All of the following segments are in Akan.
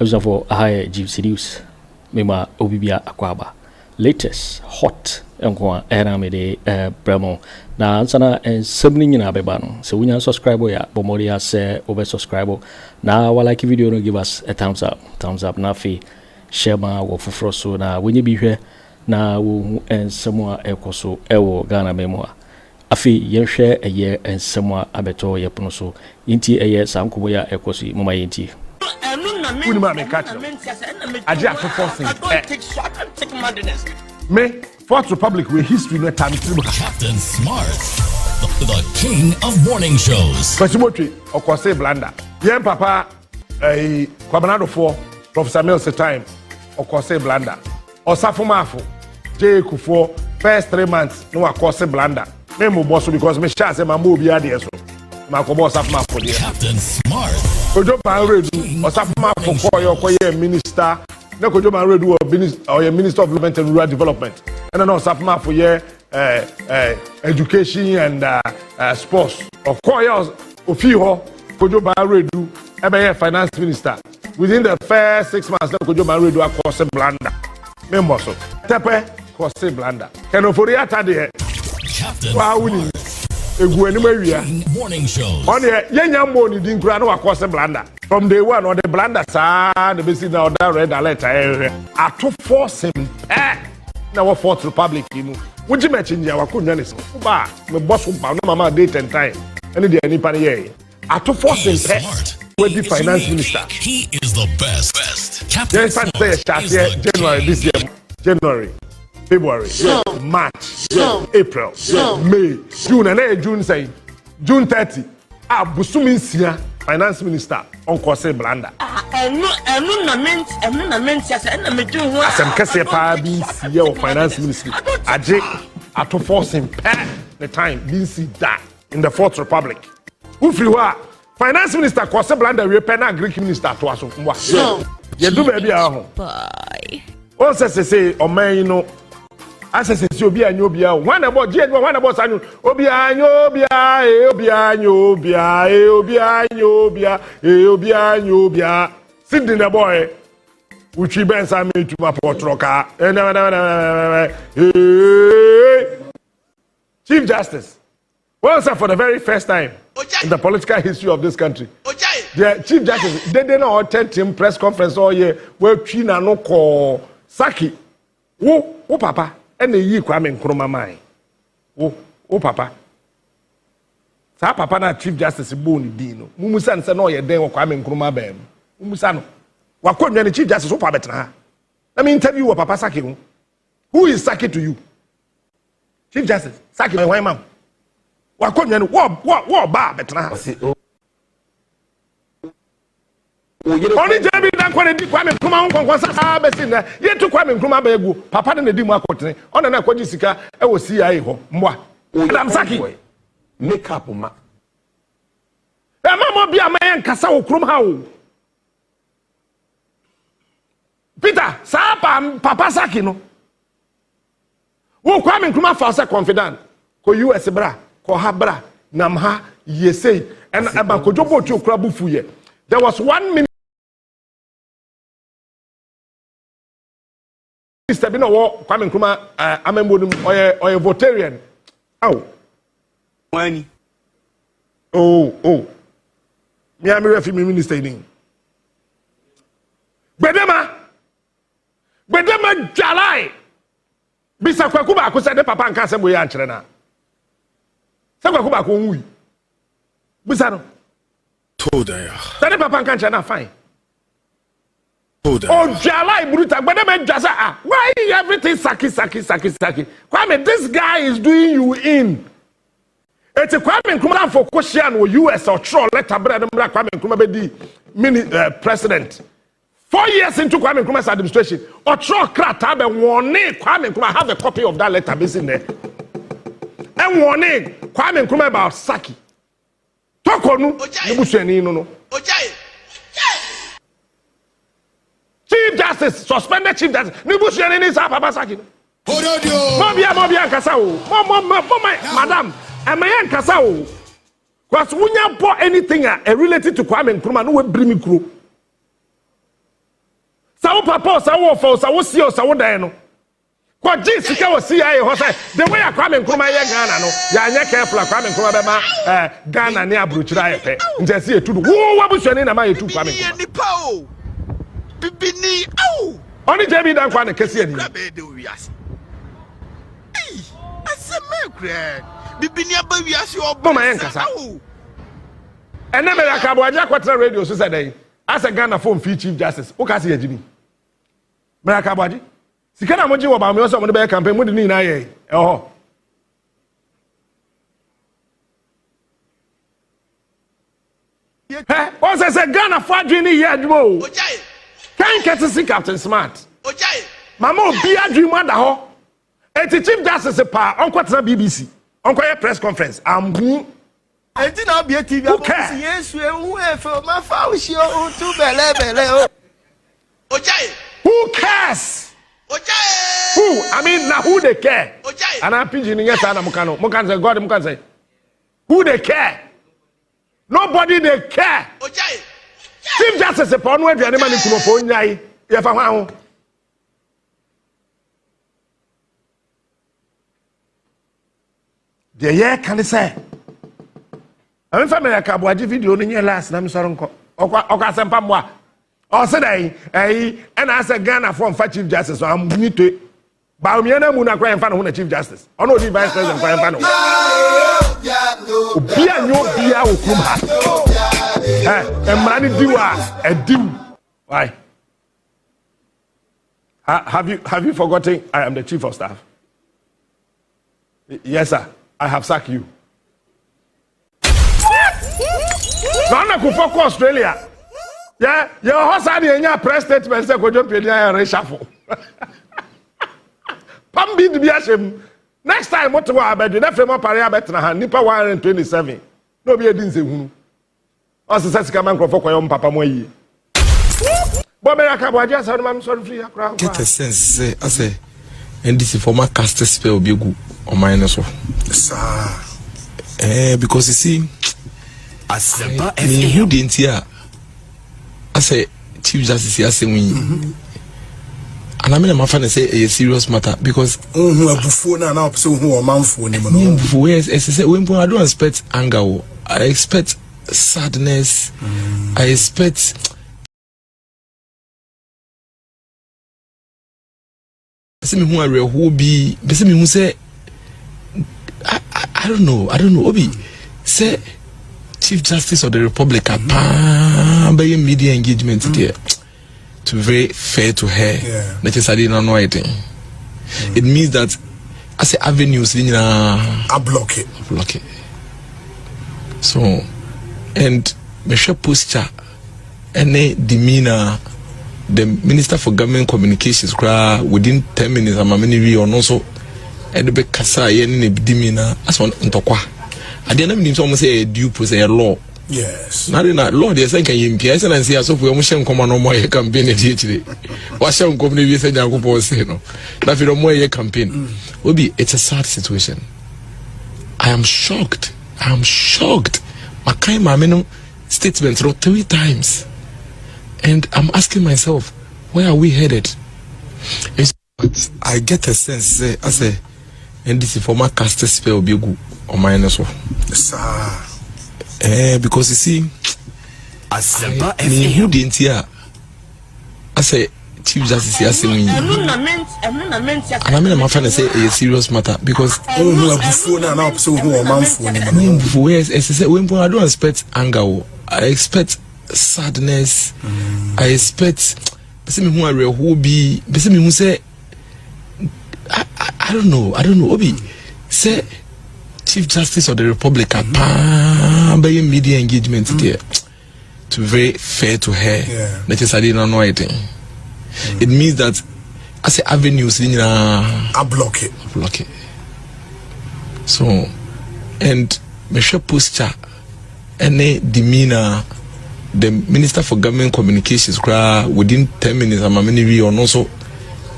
for high Gyamfi news. Mema obibia akwaba. Latest hot enkwa era me de bremo na ansana ensebni nyina beba no. So wunya subscribe ya bomori ya se over subscribe na wa like video no give us a thumbs up na fi share ma wo fufro so na wenye bi hwe na wo ensemo a ekoso ewo Ghana memo a afi yenhwe eye ensemo a abeto yepono so inti eye sankobo ya ekoso mama yenti Ato Forson. Me, Fourth Republic with history no time. Captain Smart, the king of morning shows. Kwasimotwe okwose blanda. Yen papa Kwabena Agyarko Professor Mills time okwose blanda. Osafo mafo Kufo first 3 months no akwose blanda. Me mo boss because me sha say mama obi ade so. Makobo osafo mafo dey. Captain Smart. Kojo Kyeremanteng osafo mafo koye minister. Na Kojo Kyeremanteng or minister of development and rural development. And then osafo mafo education and sports. Of course, Ofiho Kojo Kyeremanteng ebe finance minister. Within the first 6 months, Kojo Kyeremanteng akose blanda. Member so. Tepe kose blanda. Ken Ofori Atta de. Captain morning shows. On the yenya money din kura no akose blanda. From day one on the blanda sa the basic now that red alert Ato Forson na wa Fourth Republic you would you mention ya wakunwa ne so ba me boss ba no mama date and time any dey any pan here Ato Forson with the finance minister. He is the best. Captain Yes, January this year, January, February, March, April, May, June, and June say June 30. Busumi Sia, finance minister, on Kose Blanda. Asem kese pa bi siya o finance ministry. Ato Forson the time bi si da in the Fourth Republic. Ufriwa finance minister Kose Blanda we pen Greek minister to aso mwa. Ye do baby aho. Bye. O say o man you know asese si obi anyo obi a wan na bo je wan na bo sanyo obi anyo obi a obi anyo obi a obi anyo obi a obi anyo obi a sidin the boy uchi ben Sammy tuma potroka Chief Justice once for the very first time in the political history of this country the Chief Justice they not attend him press conference all year where China no call Saki wo papa and yi Kwame Nkrumah mai wo papa sa papa na Chief Justice boni din no mumusa nse na oye den Kwame Nkrumah bam mumusa no wakonwa ne Chief Justice wo pa betena ha let me interview wo papa Saki who is Saki to you Chief Justice Saki why mam wakonwa ne wo ba betena ha Only Jeremy dan kwani di Kwame Nkrumah nkonkon sasa besi na ye to Kwame Nkrumah ba egu papa ne di mu akotene ona na kwaji sika e wo CIA ho mwa Adam Saki make up ma mama bia man kasa wo krum ha wo Peter sa papa Saki no wo Kwame Nkrumah fa sa confident ko US bra ko ha bra nam ha yesei and aba ko jobo ti okura bufu ye there was 1 minute Mr. Bino wo Kwame Nkrumah amembodum oye votarian. Aw. Wani. Oh. Me am refi minister ni. Gbedema jalai. Bisa Kwaku ba ko se de papa nka se boye ankyere na. Se Kwaku ba ko nwi. Bisa no. Told her. Se de papa nka ankyere na fine. Oh, Jalai Bruta, but why everything Saki? Kwame, this guy is doing you in. It's a Kwame Nkrumah for Koshian or US or Troll, let a brother Kwame Nkrumah be president. 4 years into Kwame Nkrumah's administration, or Troll Kratabe warning Kwame Nkrumah have a copy of that letter in there. And warning Kwame Nkrumah about Saki. Torkonuu, no. Chief Justice, suspended Chief Justice. Nibushi ni sa papa Saki. Mobia kasa o. Madam, amayan kasa o. Cause wunya po anything related to Kwame Nkrumah no we bring me crew. sawo papa sawo fo sawo si o sawo dan no ko ji sika wo CIA ho say the way Kwame Nkrumah ye Ghana no ya anya careful Kwame Nkrumah be ma Ghana ne abrochira ye pe nti se etu wo wabusuani na ma yetu Kwame Nkrumah bibini au oni jebi dan kwa ne kese ani bibini abawiase obo ma yankasa ene me Agyapong Agyarko radio so said dey as a Ghana phone fee chief justice o ka se yajibi me Agyapong sika na moji wo ba me so mo be campaign mo de ni na ye eho o se Ghana for adwini ye adwo kan ketisi Captain Smart mama obi adwin mo da ho eti chief justice pa onkwatena BBC onkoye press conference ambu enti na Bawumia TV akosi Yesu ehu efe ma fa o shi o tu bele who cares who I mean na who they care and I'm pidgin yes na mukan say God mukan say who they care nobody they care chief justice pa no aduane ma ni kunofo nyai ye fa ho the year can say I'm family Agyapong video no nye last na me soro nko okwa sempa mo o se dai and as a Ghana from chief justice so am nito Bawumia na mu na kwa emfa no ho na chief justice ono di vice president kwa emfa no bia nyo bia okurum ha emra ni diwa ediw why have you forgotten I am the chief of staff? Yes sir, I have sacked you. Nana Akufo Australia. Yeah, your host had a press statement say Kojo Kyeremanteng reshuffle. Pambi di biasem. Next time what to abedi na frema pare abetna ha nipa 127. No be edin se hunu. O se sika man krofo koyo papa mo yi. Bo me Agyapong Agyarko man so free akra. Get a sense say ase NDC former cast spell be go on mine so. Sir. Because you see Asante who didn't hear I say chief justice here say we and I mean my friend say a serious matter because Bufo na so who o manfo ni mo no before yes say when I don't expect anger I expect sadness I expect see me who are who be see me who say I don't know obi say Chief Justice of the Republic by media engagement there to be very fair to her. Necessarily not know anything. It means that I say avenues I block it. So and me share posture any demeanor the Minister for Government Communications within 10 minutes I'm many or no so and the kasa any demeanor as one ntokwa. I didn't mean to say due process a law. Yes. Not in a law, they say can you PS and see us if we almost come on more campaign today. What's your company we say Jacopo say no. That you more campaign. Will be it's a sad situation. I am shocked. Makai Mameno statement 3 times. And I'm asking myself, where are we headed? But I get a sense I say and this is former cast spell be good. On mine so. Sir. Because you see, who didn't hear? I say Chief Justice here saying and I mean my friend say a serious matter because Bufo na so who o manfo ni mo no yes say when I don't expect anger I expect sadness I expect see me who are who be see me who say I don't know obi say Chief Justice of the Republic by media engagement there to be very fair to her. Necessarily not know anything. It means that I say avenues I block it. So and me share posture any demeanor the Minister for Government Communications within 10 minutes I'm many or no so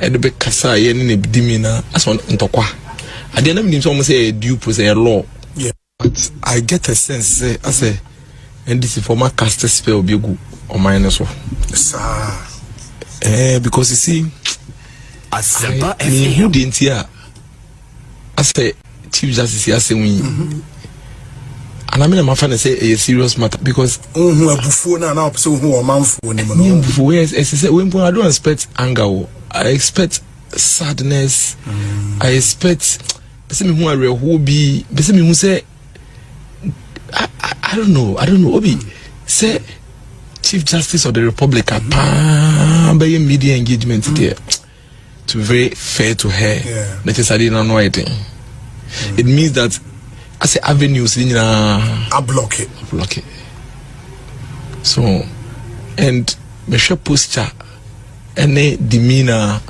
and the kasa any demeanor as one ntokwa. I didn't mean to say due process a law. Yeah. But I get a sense I say and this is former cast spell be good on mine so. Sir. Because you see, who didn't hear? I say Chief Justice here saying and I mean my friend say a serious matter because before now so who a man for I don't expect anger. I expect sadness. I expect me who be who say I don't know. Obi say Chief Justice of the Republic by media engagement there to be very fair to her. That is I didn't know anything. It means that I say avenues in a block it. So and me share posture any demeanor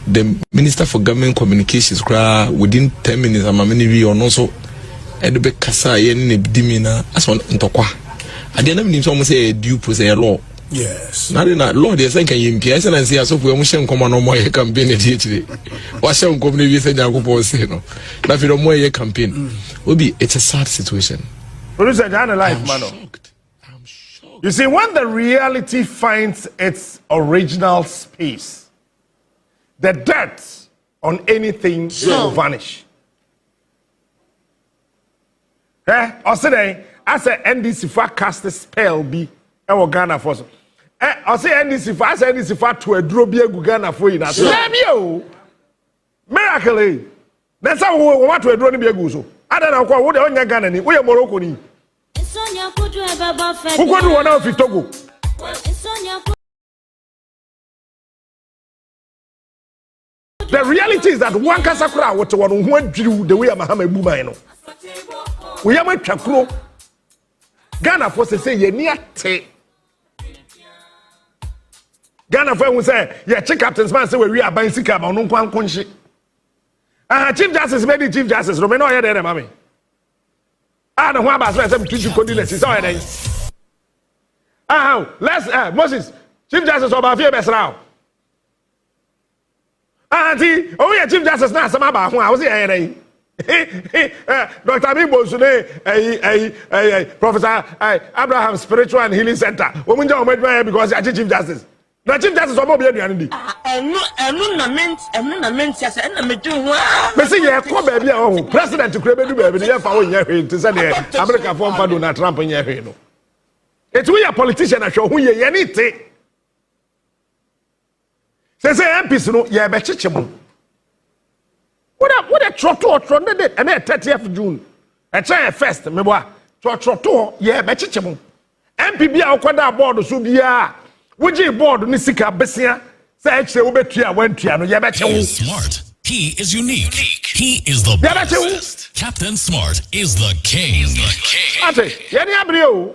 the Minister for Government Communications within 10 minutes I'm a many or no so and be kasa any demeanor as one ntokwa. At the end of the day, say due process a law. Yes. Now the law they say can impie and say so we must come on more campaign today. What shall come we say Akufo say no. Na fi more campaign. Obi it's a sad situation. Producer John life man. I'm shocked. You see when the reality finds its original space, the dirt on anything will vanish. I say NDC for cast a spell be Ghana for I say NDC for to a drobia Ghana for you. That's miracle. That's how we want to a drone be a gozo. I don't know what the Ghana ni. We are Morocco ni. Who could do one of Togo? The reality is that one Kasakura what one who drew the way Mahamadu Bawumia. We are my chakro. Ghana for say ye near te. Ghana for we say ye check captain's man say we are buying sika ba no kwan kunshi. Chief Justice made Chief Justice no me no ye there mama. No one about say tuju kodile si say there. Let's Moses Chief Justice oba fie besra. Auntie, oh Chief Justice na sama ba ho a wo say there. Dr. Bibo Sune, Professor Abraham Spiritual and Healing Center. Women don't make money because you're Chief Justice. The Chief Justice of Mobile Unity. President to Kweku baby, the FAO in your head to send America form for Donald Trump in your head. It's we a politician that show who you anything. Say MPs no, yeah, bechichimo. What a Tráitor on the date, and then 30th June. A chair first, me boy. Tráitor, yeah, bechichimo. MPB akwada board subia. Would board nisika besia? Say ubetia went to yeah, He is smart. He is unique. He is the best. Captain Smart is the king. Ate, yani abrio.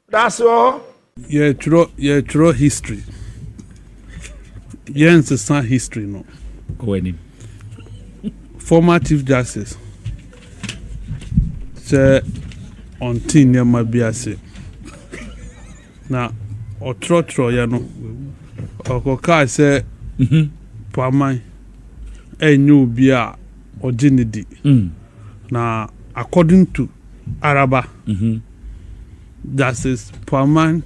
That's all. Yeah, true history. Yeah, it's a history, no. When Former Chief Justice say on tin ya mabiase na Tráitor ya no okoka say paman enyu bi a oginidi na according to Araba Justice paman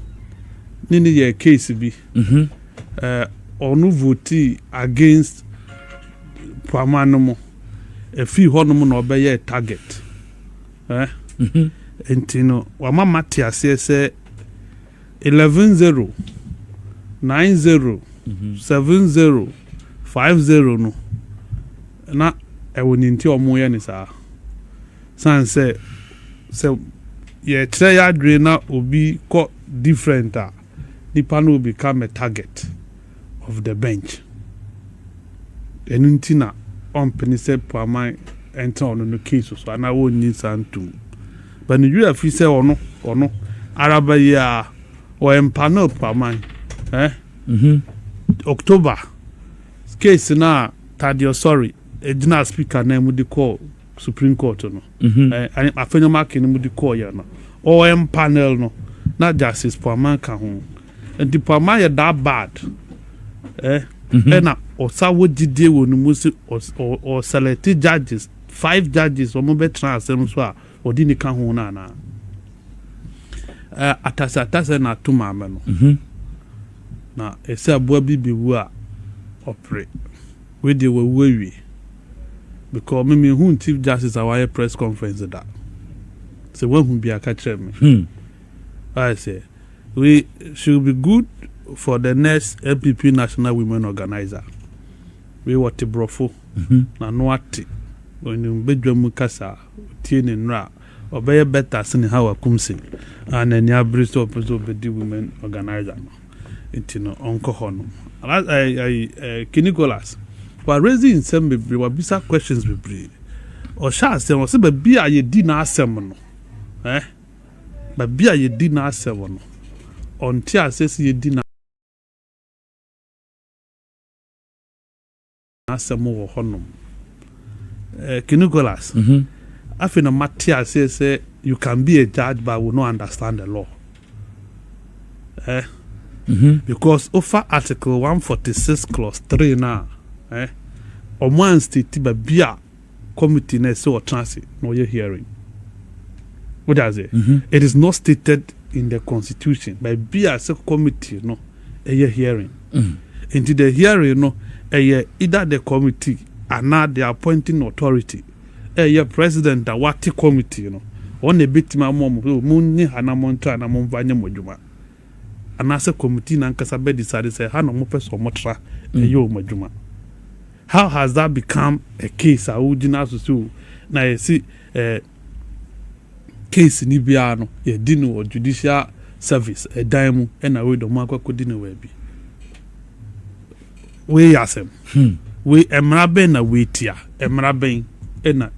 nini ye case bi onu vote against paman no mo efi honom na obeye target entino wa mama tiase se 11-0 9-0 7-0 5-0 no na ewoni nti omoye ni sa san se ye try ya dre na obi ko different nipa no become a target of the bench enuntina on penise pama enter on no case so ana woni santum but you have say ono Araba ya o empano pama October case na tadio sorry ejina speaker na mu di call Supreme Court no and afenyo mark ni mu di call ya no o empanel no na justice pama ka ho and the pama ya that bad ena osa wodidie wonu musi or select judges 5 judges o mo be transfer so a odi ni ka ho na na atasa na tuma me no na ese aboa bi bewu a opre we dey we because me who chief justice our press conference that so when who be aka kyerɛ me I say we should be good for the next MPP National Women Organizer. We want to brofo na no ati when you bedwam kasa tie ne nra obey better sene how akumsi and enya bristo opezo bedi women organizer no intino onko hono Nicholas we raising some bebre we bisa questions bebre o sha say o se ba bia ye di na asem no ba bia ye di na asem no onti asesi ye di na asem wo hono Nicholas I feel Matthias say you can be a judge but will not understand the law. Because over Article 146 Clause 3 now, or one state by beer committee next or transit no your hearing. What does it? It is not stated in the Constitution by beer committee no a year hearing. Into the hearing no either the committee and not the appointing authority. Your president that wati committee, you know, on a bit my mom, Muni Hanamonta and Amonvanya Mojuma. And as a committee, Nankasabe decided to say, Hano Mopes or Motra, Yo Majuma. How has that become a case? I would not do. Now, you see, case in Ibiano, a dinner or judicial service, a dime, and a way the Marco could dinner will be. We ask him. We emraben a waitia, emraben, and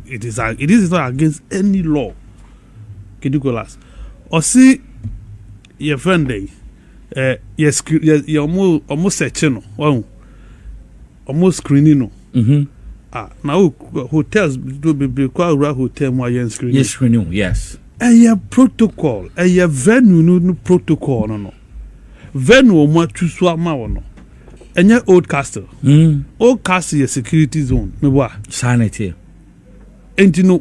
it is not against any law. Nicholas. Or see your friend yes almost searching almost screening now hotels do be quite hotel more screening. Yes, screening, yes. A protocol, a venue no protocol no. Venue mo twusua ma wono. Enye old castle. Old castle is security zone. Me wa sanity. And you know,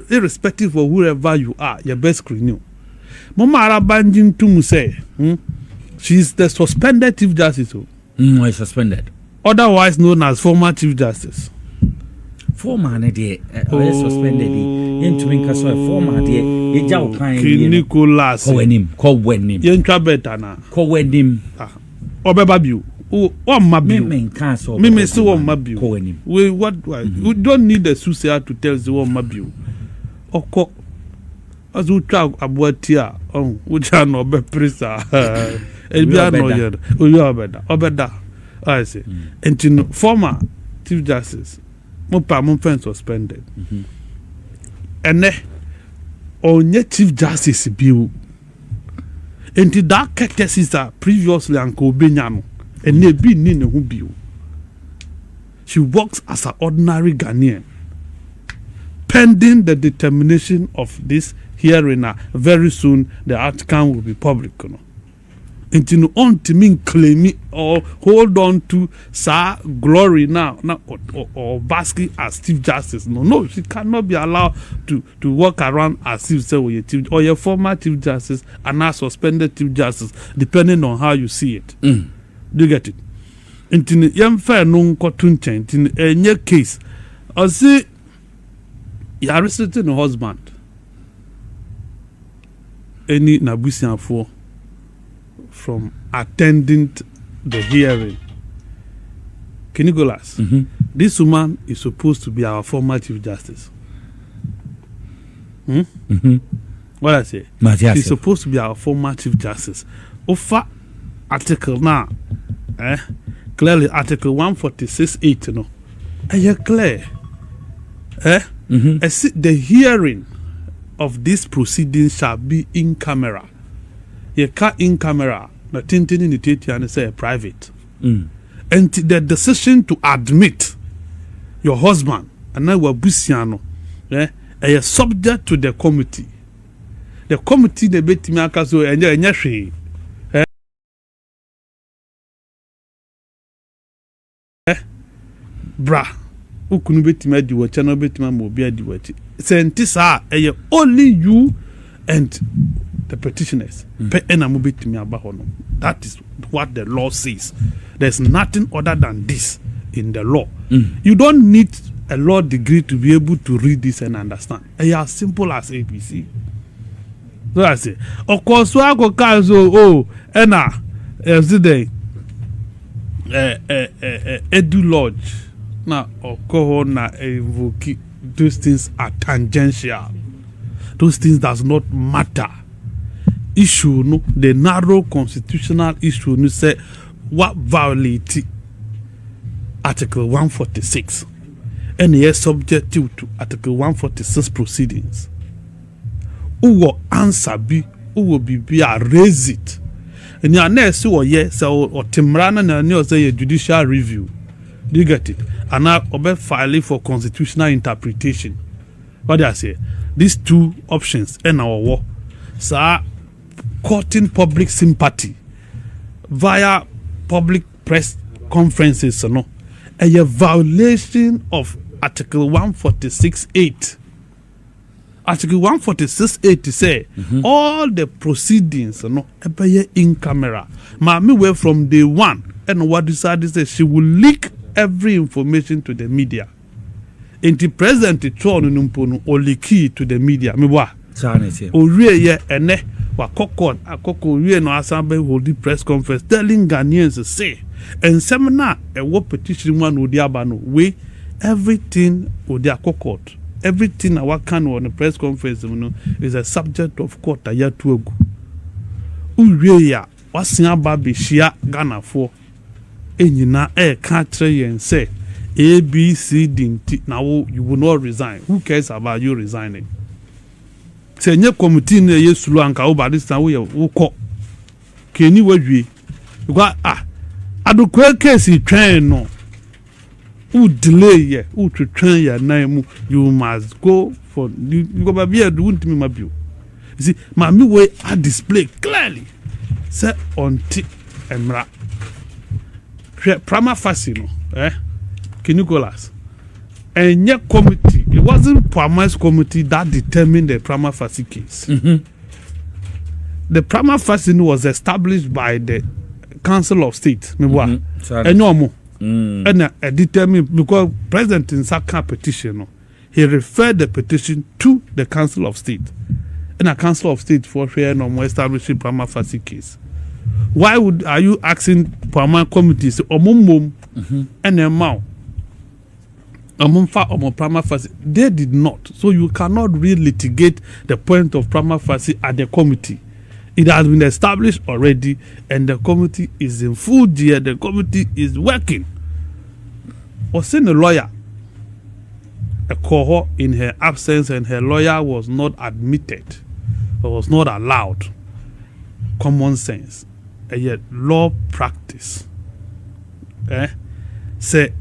irrespective of whoever you are, your best screening. Mama Arabanjin to say, she's the suspended Chief Justice. Suspended. Otherwise known as former Chief Justice. Former, suspended. Into former, Nicholas. Call when him. Yentra betana. Call when him. Obebabu. Oh, Mabu. Me so on Mabu. We we don't need the Susia to tell the one Mabu. Oko as we try abuatia which are no be prisa. Obeda. I say. And you know, former Chief Justice, my friend suspended. And on your Chief Justice bill. And that cases are previously Uncle Benyano. And they be Nina Hubio. She works as an ordinary Ghanaian. Pending the determination of this hearing, very soon the outcome will be public. And you know, on to mean claim it or hold on to Sir Glory now or basking as Chief Justice. No, she cannot be allowed to walk around as if say chief or your former Chief Justice and now suspended Chief Justice, depending on how you see it. Do you get it? In young fair no cotton chain in your case, I see you arrested a husband. Any Nabusian for from attending the hearing. Nicholas, this woman is supposed to be our former Chief Justice. What I say? She's supposed to be our former Chief Justice. Offer article now, clearly article 146(8). No, you clear? The hearing of this proceeding shall be in camera. You can't in camera. The tintin in the titi and say private. And the decision to admit your husband and now Busiano, is subject to the committee. The committee they bet me akaso enye hwe. Bra. Ukunu bet me di wo channel bet me mo bi adi wati. Sentisa only you and the petitioners. That is what the law says. There's nothing other than this in the law. You don't need a law degree to be able to read this and understand. It's as simple as ABC. So I say, of course, so I go cancel. Yesterday, Edu Lodge. Now, na evoke those things are tangential. Those things does not matter. Issue no, the narrow constitutional issue no say what violate Article 146 and is subject to Article 146 proceedings. Who will answer be? Who will be raise it? And your next so yes or Timrana and say a judicial review. Do you get it? And now obey filing for constitutional interpretation. What do I say? These two options in our war, sir, courting public sympathy via public press conferences, no, a violation of Article 146(8). Article 146(8) say all the proceedings, no, in camera. Mami way from day one, and what decided say she will leak every information to the media. In the present Tróuble or leaky to the media. Me wa. Orie ye ene wa kokon akoko orie no Asante hold the press conference telling Ghanaians say and seminar a what petition one odi abano we everything odi akokot. Everything our can on the press conference is a subject of court a year to ago. Urie ya wasin aba be shia Ghana for enyina country and say A, B, C, D, T. Now you will not resign. Who cares about you resigning? Say nye committee ne yesulu anka over this time we call. Keni we you got adokwe case train no. Who delay ye? Who to train ya na you must go for you go be do want me mabu. You see, mami way I display clearly. Say on T emra. Prima facie no, Nicholas. And yet committee, it wasn't Pama's committee that determined the prima facie case. The prima facie was established by the Council of State. And no more. And determined because President in Saka petition, he referred the petition to the Council of State. And a Council of State for fair no more establishing prima facie case. Why are you asking Pama committees omum and a mouth? Prima facie. They did not. So you cannot really litigate the point of prima facie at the committee. It has been established already and the committee is in full gear. The committee is working. Or send a lawyer. A cohort in her absence and her lawyer was not admitted or was not allowed. Common sense. And yet law practice. Say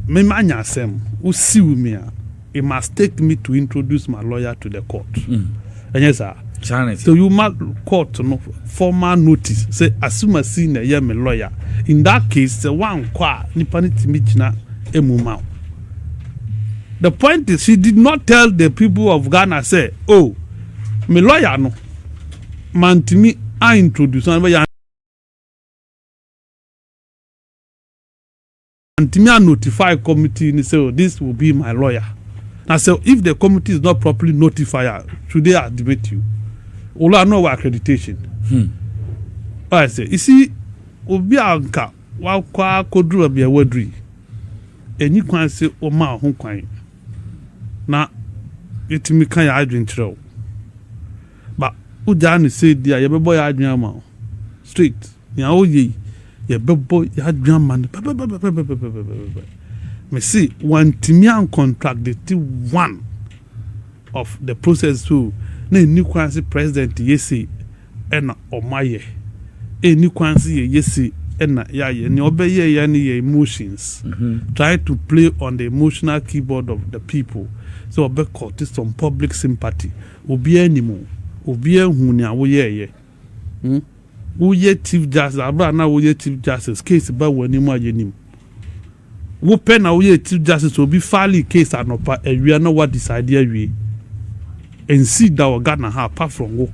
me manya sem usi me it must take me to introduce my lawyer to the court. And yes sir. So you must court no formal notice say assume see na ye me lawyer. In that case the one kwa nipa ni timi gina emuma. The point is she did not tell the people of Ghana say oh me lawyer no man timi I introduce and me notify committee and say oh, this will be my lawyer. Now so if the committee is not properly notified, should they admit you? All I know accreditation. I say you see obi anka wa kwa kodru abi wadri. Eni kwan say o ma ho kwan. Na etimi kan ya adwen kire. But Ujani said, "Dear, you boy, I dream straight. You ye, you boy, you dream man." Me see one Timian contract the one of the process who ne new kwansi president yesi ena omaye e new kwansi yesi ena ya ye ni obeye ya ni emotions try to play on the emotional keyboard of the people so obe court some public sympathy obi animu obi ehun ni awo ye wo ye chief justice abra na wo ye chief justice case ba woni mu ayenim wo pe na wo ye chief justice obi file case anopa awia na what decide awie and see that Ghana ha apart from wo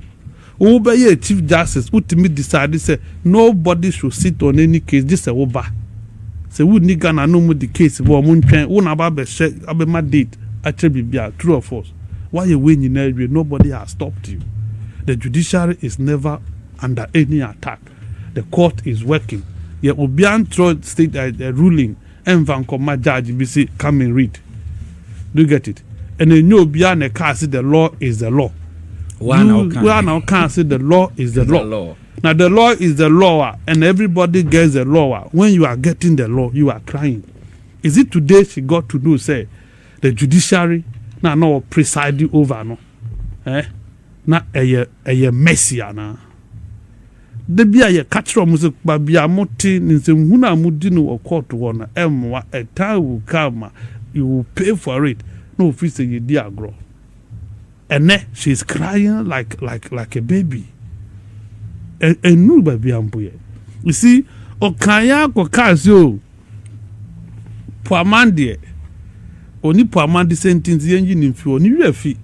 Obey Chief Justice, ultimately decided say nobody should sit on any case. This a oba. Say would nigga na no the case. One about my date. Actually, be true or false. Why you win in area? Nobody has stopped you. The judiciary is never under any attack. The court is working. Yeah, Obian throw state a ruling. And van come judge BC come and read. Do you get it? And then you Obian a can't say the law is the law. One now can't say the law is the law. Now the law is the law, and everybody gets the law. When you are getting the law, you are crying. Is it today she got to do say the judiciary now no presiding over no? Na a messy na. The bia ye catch from music babia moti ninsem huna mudinu or court one emwa a time will come, you will pay for it. No office ye dear grow. And she's crying like a baby. And no baby ampuye. You see, okaya ko kasio poamandie. Oni poamandi sentence yenji nimfi ni refi.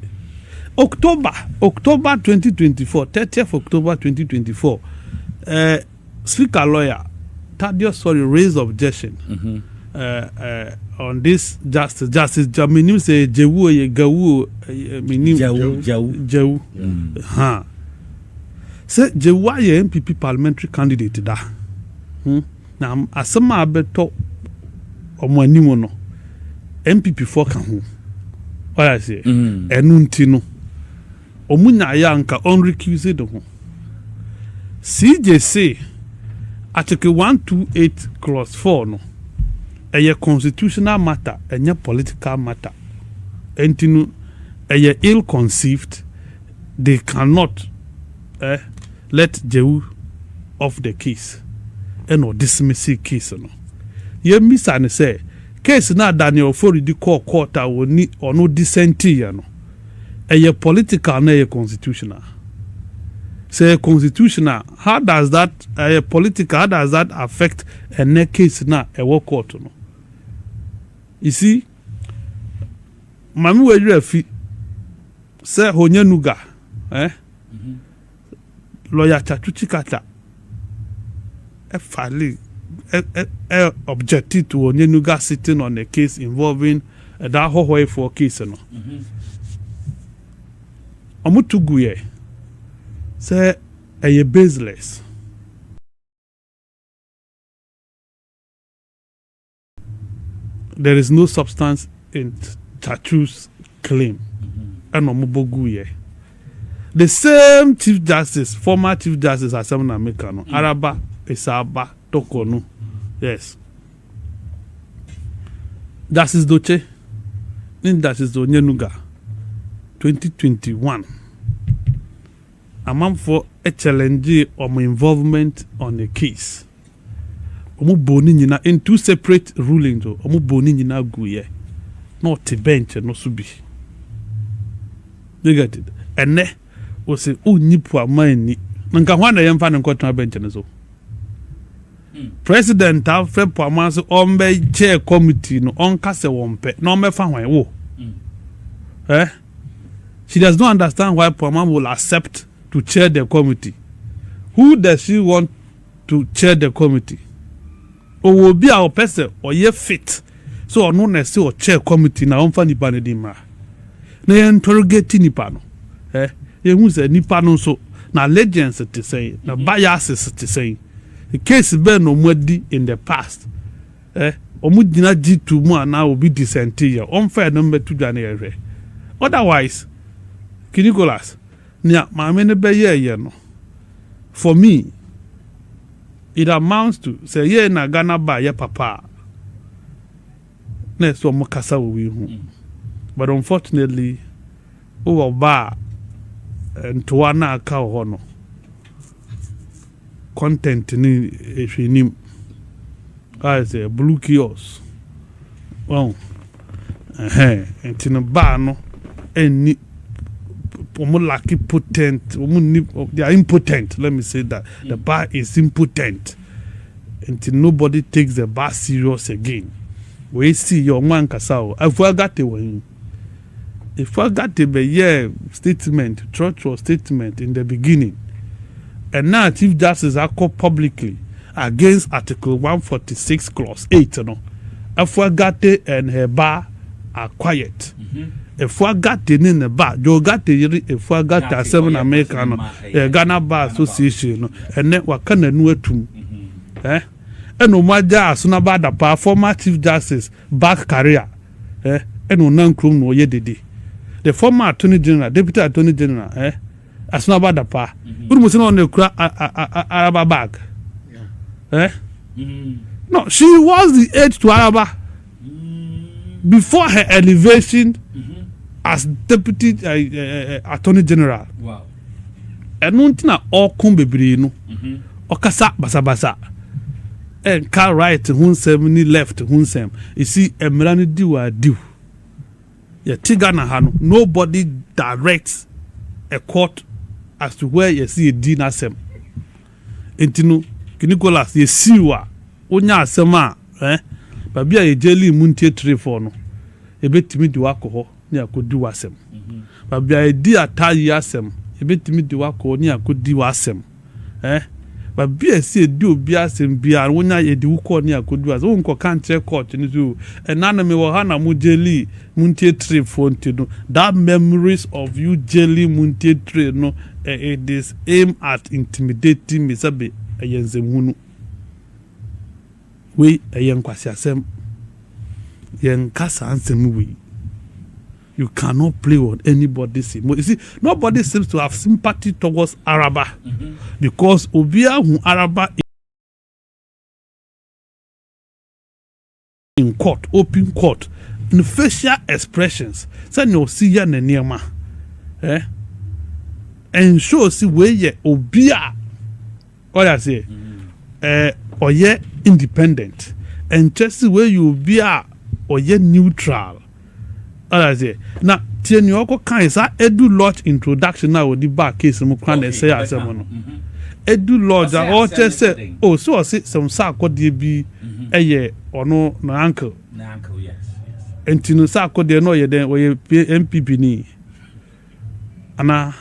October 2024, 30th October 2024. Speaker lawyer Thaddeus raised objection on this justice Jamini say Jewu ye gawu minim Jewu say Jewu ye MPP parliamentary candidate da na asema abeto omo animo no MPP 4 kan ho what I say enu ntino omunya ya nka unrecused ho CJC Article 128 clause 4 no a constitutional matter and a political matter and ill conceived they cannot let Jew off the case and or dismiss the case no ye miss and say case na Daniel Ofori di court or no dissent no a political na a constitutional. Say constitutional, how does that political, how does that affect a next case na a work court no? You see, mami we refi say honyenuga lawyer Chatuchi Kata finally objected to honyenuga sitting on a case involving that whole for case no. Omutuguye say a baseless. There is no substance in Chachu's claim. The same Chief Justice, former Chief Justice Asante Bediatuo, Araba Esaba Torkonuu. Yes. Justice Doche, in Justice Onyenuga, 2021. A man for a challenge or my involvement on the case. Omu boni nyina in two separate rulings. Omu boni nyina guye. Not a bench no subi. You get it? And ne o se o nipu amani. Nka hwana yemfa nko tena bench ne so. President have fe po amanso ombe chair committee no onka se wompe. No me fa hwan wo. She does not understand why Pama will accept to chair the committee. Who does she want to chair the committee? Or will be our person or ye fit. So no nesi or chair committee na onfa nipa ne dimra. Na interrogate nipa no. Ye hu se nipa no so na legends te say na biases te say. The case be no mwedi in the past. Omu dina G2 mu ana obi dissenti ya. Onfa number 2 dane ye. Otherwise, Nicholas, for me, it amounts to say, yeah, na Ghana ba ya papa. Next one mokasa we but unfortunately, over ba and to one cow hono content ni if you I say blue kiosk. Well, and in a bar no. And lucky potent, they are impotent. Let me say that the bar is impotent until nobody takes the bar serious again. We see your man Kasao. I forgot the one. if I got the statement, Tráitor statement in the beginning, and now Chief Justice are called publicly against Article 146, Clause 8, you know, if I got the and her bar are quiet. If I got the in the bar, you got the if I got the 7 American Ghana Bar Association, and then what can I know to? And no matter as soon about the former Chief Justice back career, and no non-crum no yedidi. The former Attorney General, Deputy Attorney General, as soon about the pa, who was on the Araba bag. No, she was the aide to Araba before her elevation as Deputy Attorney General. Wow. And no all kumbe no. Okasa basa. And car right hunsem ni left hunsem. You see, Emrani do. Yeah, Tigana Hano. Nobody directs a court as to where you see a dinner sem. Intino, Nicholas, you see what? Onya sema, Babia a jelly muntie tree for no. A bit me do alcohol, near could do asem. Babia a dear tie yasem, a bit me do alcohol, near could do asem. But be a say do bias and beer when I do call near could do as own country court in zoo. And none of me will hana mujeli muntie tree for to do that memories of you jelly muntie tree no it is aimed at intimidating me sabe a yenzemunu. We a young Kwasiasem Yen Kasa ansem we. You cannot play on anybody's scene. You see, nobody seems to have sympathy towards Araba because Obia who Araba in court, open court, in facial expressions, say no see ya nearma, and show see where ye Obia, what I say, or ye independent, and just where you be or ye neutral. I say now ten yoko kind is edu lodge introduction now with the back case mo kan say asem edu lodge all just say oh so I say some sa akode bi eye ono na uncle yes entinu sa akode no ye den we MPP ni ana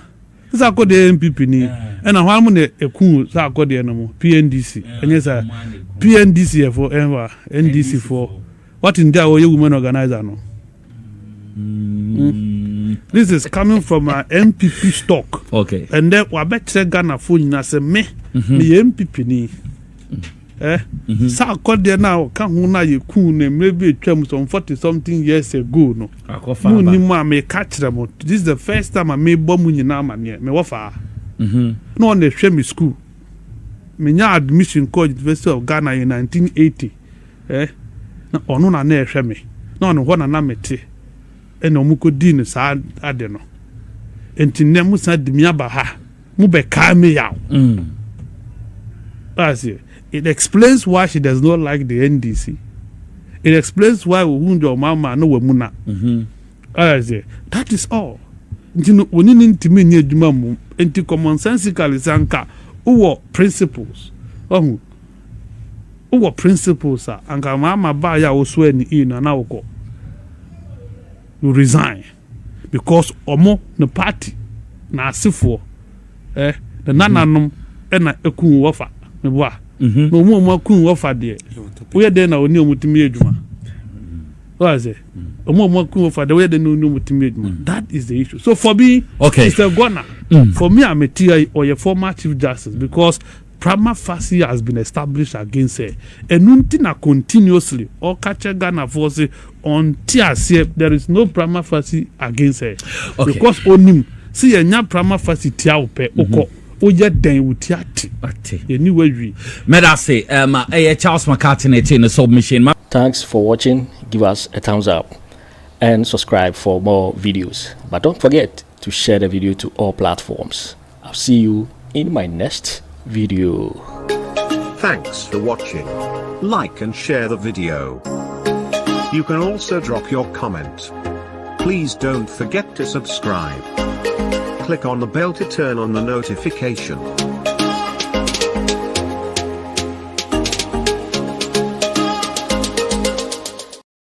sa akode MPP ni and na hwan mo na ekun sa akode no mo PNDC enye sa PNDC for NDC for what in there we women organizer no. This is coming from an MPP stock. Okay. And then we bet Ghana phone na say me MPP ni. Sa call there now kan hu na ye kun na maybe twam some 40 something years ago no. Mu ni mu me catch them. This is the first time I me bom nyina ma me wo fa. No on the hwe school. Me nya admission college University of Ghana in 1980. Na ono na na hwe me. Na ono ho na mete. Eno muko din sa ade no enti ne musa de mi aba ha mu be ka me yaw it explains why she does not like the NDC. It explains why we wunjo mama no we muna that is all. Enti no woni ni ntimi ni adwuma mu enti common sensically sanka wo principles wo principles anka mama ba ya wo so ani ina na wo you resign because omo the party na asifo the nananom na ekun wofa me boa no mo kun wofa de we de na oni omutimi adwuma what is omo kun wofa de we de na oni omutimi adwuma. That is the issue. So for me, okay, it's a gonna for me I'm a TI or a former Chief Justice because prima facie has been established against her. And until continuously, or catch Ghana force on TRC, there is no prima facie against her. Okay. Because onim, see a prima facie tiaope, oko, oye den utiati. Anyway, we. May I say, Charles McCartney in the submission. Thanks for watching. Give us a thumbs up and subscribe for more videos. But don't forget to share the video to all platforms. I'll see you in my next video. Thanks for watching. Like and share the video. You can also drop your comment. Please don't forget to subscribe. Click on the bell to turn on the notification.